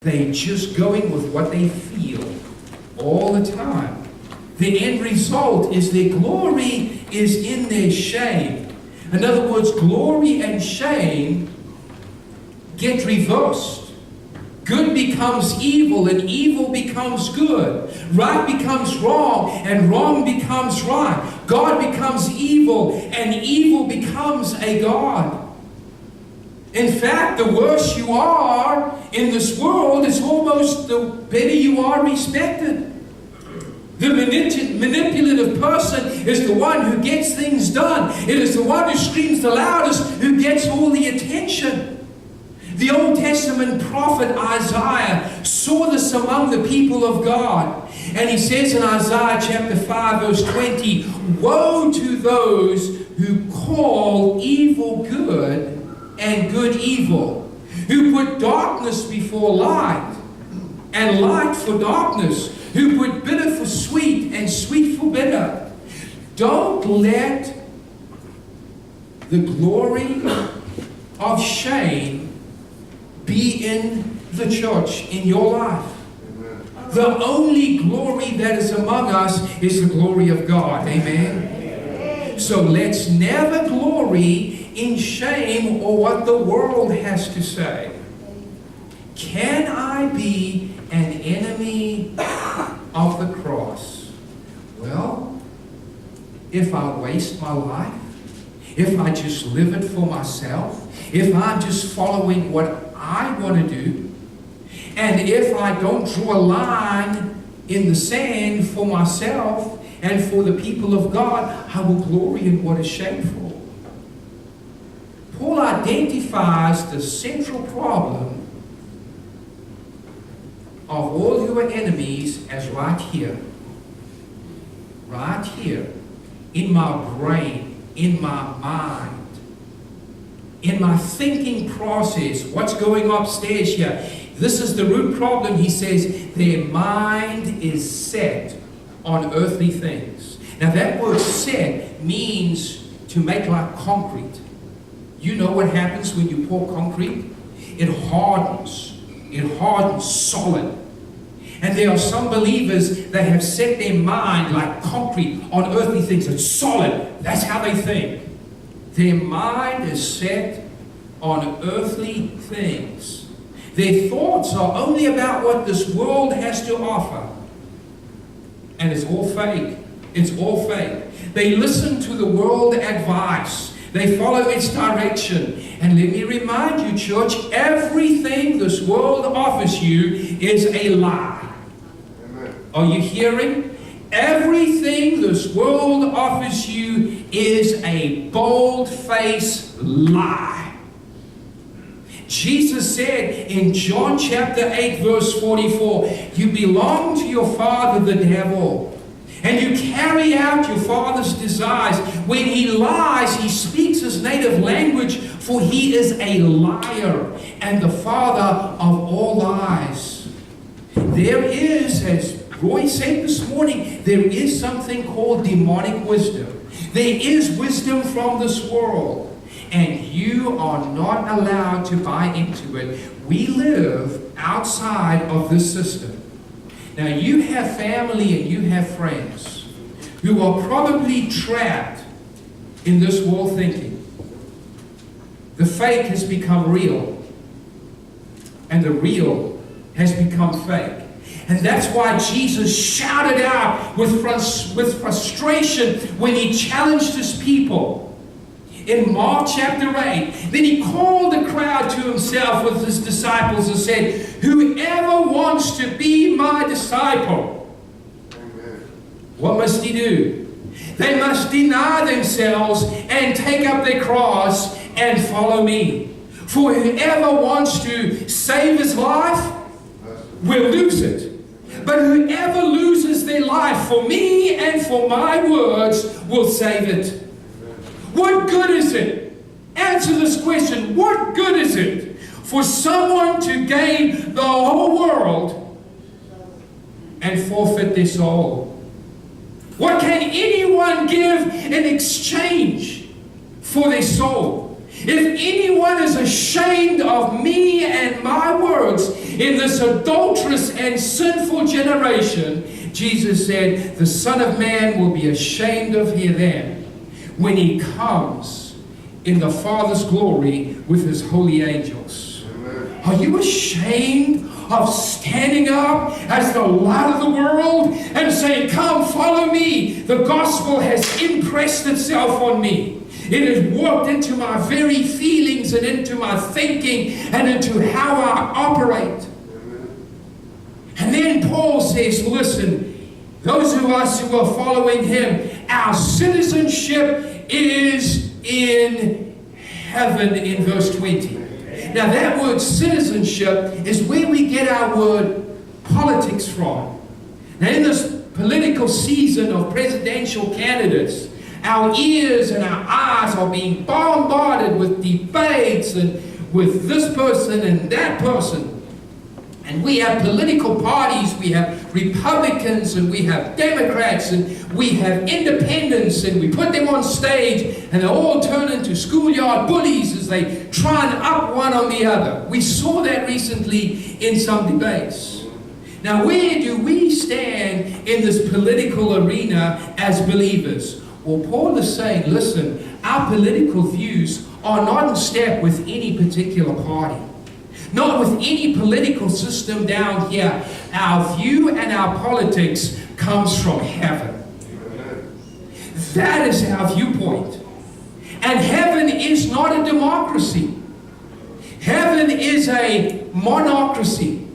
They're just going with what they feel all the time. The end result is their glory is in their shame. In other words, glory and shame get reversed. Good becomes evil and evil becomes good. Right becomes wrong and wrong becomes right. God becomes evil and evil becomes a God. In fact, the worse you are in this world, it's almost the better you are respected. The manipulative person is the one who gets things done. It is the one who screams the loudest who gets all the attention. The Old Testament prophet Isaiah saw this among the people of God. And he says in Isaiah chapter 5 verse 20, "Woe to those who call evil good and good evil, who put darkness before light and light for darkness, who put bitter for sweet and sweet for bitter." Don't let the glory of shame be in the church, in your life. The only glory that is among us is the glory of God. Amen. So let's never glory in shame or what the world has to say. Can I be an enemy of the cross? Well, if I waste my life, if I just live it for myself, if I'm just following what I want to do, and if I don't draw a line in the sand for myself and for the people of God, I will glory in what is shameful. Paul identifies the central problem of all your enemies as right here, in my brain, in my mind, in my thinking process. What's going upstairs here? This is the root problem. He says their mind is set on earthly things. Now that word set means to make like concrete. You know what happens when you pour concrete? It hardens. It hardens solid. And there are some believers that have set their mind like concrete on earthly things. It's solid. That's how they think. Their mind is set on earthly things. Their thoughts are only about what this world has to offer. And it's all fake. It's all fake. They listen to the world advice. They follow its direction. And let me remind you, church, everything this world offers you is a lie. Amen. Are you hearing? Everything this world offers you is a bold-faced lie. Jesus said in John chapter 8 verse 44, "You belong to your father the devil, and you carry out your father's desires." When he lies, he speaks his native language, for he is a liar and the father of all lies. There is, as Roy said this morning, there is something called demonic wisdom. There is wisdom from this world, and you are not allowed to buy into it. We live outside of this system. Now, you have family and you have friends who are probably trapped in this world thinking. The fake has become real, and the real has become fake. And that's why Jesus shouted out with frustration when he challenged his people. In Mark chapter 8, then he called the crowd to himself with his disciples and said, "Whoever wants to be my disciple," Amen. What must he do? They must deny themselves and take up their cross and follow me. For whoever wants to save his life will lose it. But whoever loses their life for me and for my words will save it. What good is it? Answer this question. What good is it for someone to gain the whole world and forfeit their soul? What can anyone give in exchange for their soul? If anyone is ashamed of me and my words in this adulterous and sinful generation, Jesus said, the Son of Man will be ashamed of them when he comes in the Father's glory with his holy angels. Amen. Are you ashamed of standing up as the light of the world and saying, come, follow me? The gospel has impressed itself on me. It has walked into my very feelings and into my thinking and into how I operate. Amen. And then Paul says, listen, those of us who are following him, our citizenship is in heaven in verse 20. Now that word citizenship is where we get our word politics from. Now in this political season of presidential candidates, our ears and our eyes are being bombarded with debates and with this person and that person. And we have political parties, we have Republicans and we have Democrats and we have independents, and we put them on stage and they all turn into schoolyard bullies as they try and up one on the other. We saw that recently in some debates. Now where do we stand in this political arena as believers? Well, Paul is saying, listen, our political views are not in step with any particular party, not with any political system down here. Our view and our politics comes from heaven. That is our viewpoint. And heaven is not a democracy. Heaven is a monarchy.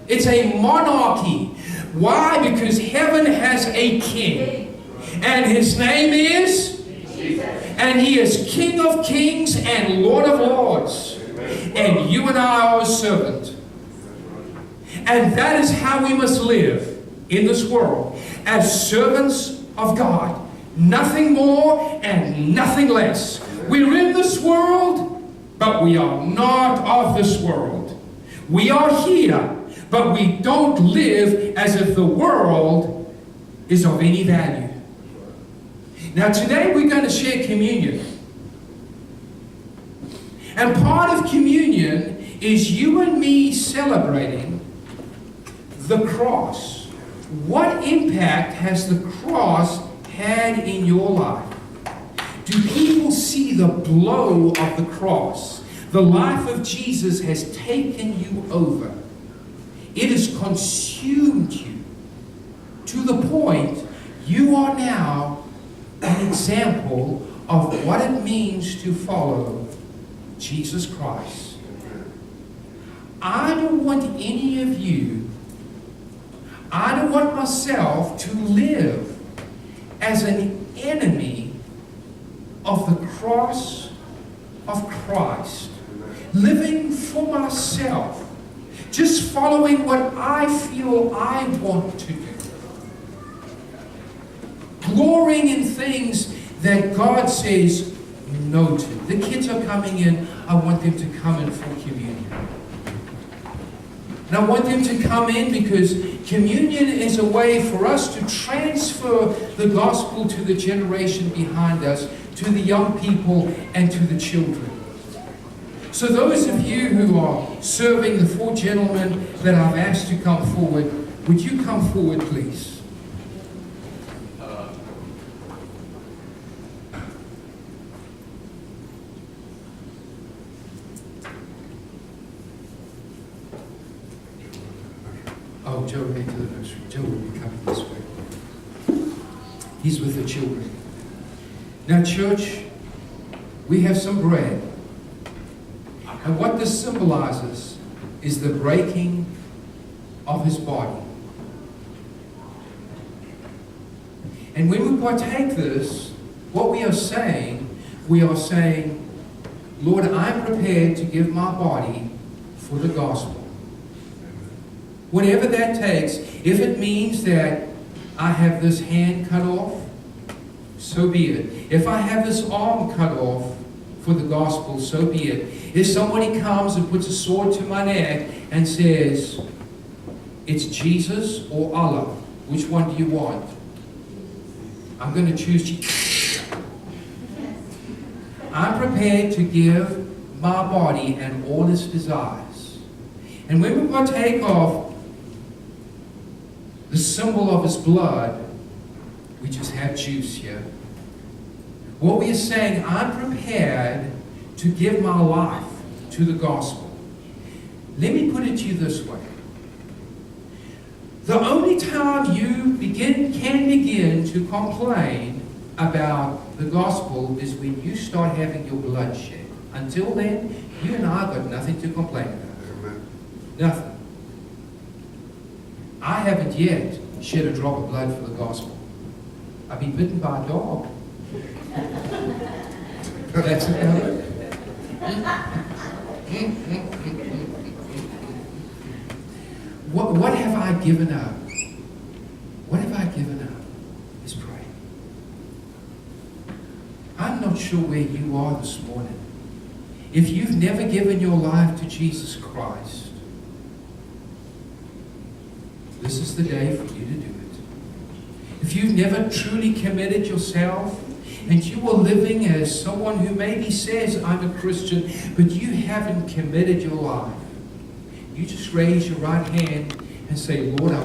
It's a monarchy. Why? Because heaven has a king. And his name is Jesus. And he is King of kings and Lord of lords. And you and I are a servant. And that is how we must live in this world, as servants of God. Nothing more and nothing less. We're in this world, but we are not of this world. We are here, but we don't live as if the world is of any value. Now today we're going to share communion. And part of communion is you and me celebrating the cross. What impact has the cross had in your life? Do people see the blow of the cross? The life of Jesus has taken you over. It has consumed you to the point you are now an example of what it means to follow Jesus Christ. I don't want any of you, I don't want myself to live as an enemy of the cross of Christ, living for myself, just following what I feel I want to do, glorying in things that God says no to. The kids are coming in. I want them to come in for communion. And I want them to come in because communion is a way for us to transfer the gospel to the generation behind us, to the young people and to the children. So those of you who are serving, the four gentlemen that I've asked to come forward, would you come forward, please? Oh, Joe, head to the nursery. Joe will be coming this way. He's with the children. Now, church, we have some bread. And what this symbolizes is the breaking of his body. And when we partake this, what we are saying, Lord, I'm prepared to give my body for the gospel. Whatever that takes, if it means that I have this hand cut off, so be it. If I have this arm cut off for the gospel, so be it. If somebody comes and puts a sword to my neck and says, it's Jesus or Allah, which one do you want? I'm going to choose Jesus. I'm prepared to give my body and all its desires. And when we partake of the symbol of his blood, we just have juice here. What we are saying, I'm prepared to give my life to the gospel. Let me put it to you this way. The only time you can begin to complain about the gospel is when you start having your blood shed. Until then, you and I got nothing to complain about. Amen. Nothing. I haven't yet shed a drop of blood for the gospel. I've been bitten by a dog. That's about it. What have I given up? What have I given up? Let's pray. I'm not sure where you are this morning. If you've never given your life to Jesus Christ, this is the day for you to do it. If you've never truly committed yourself, and you are living as someone who maybe says, I'm a Christian, but you haven't committed your life, you just raise your right hand and say, Lord, I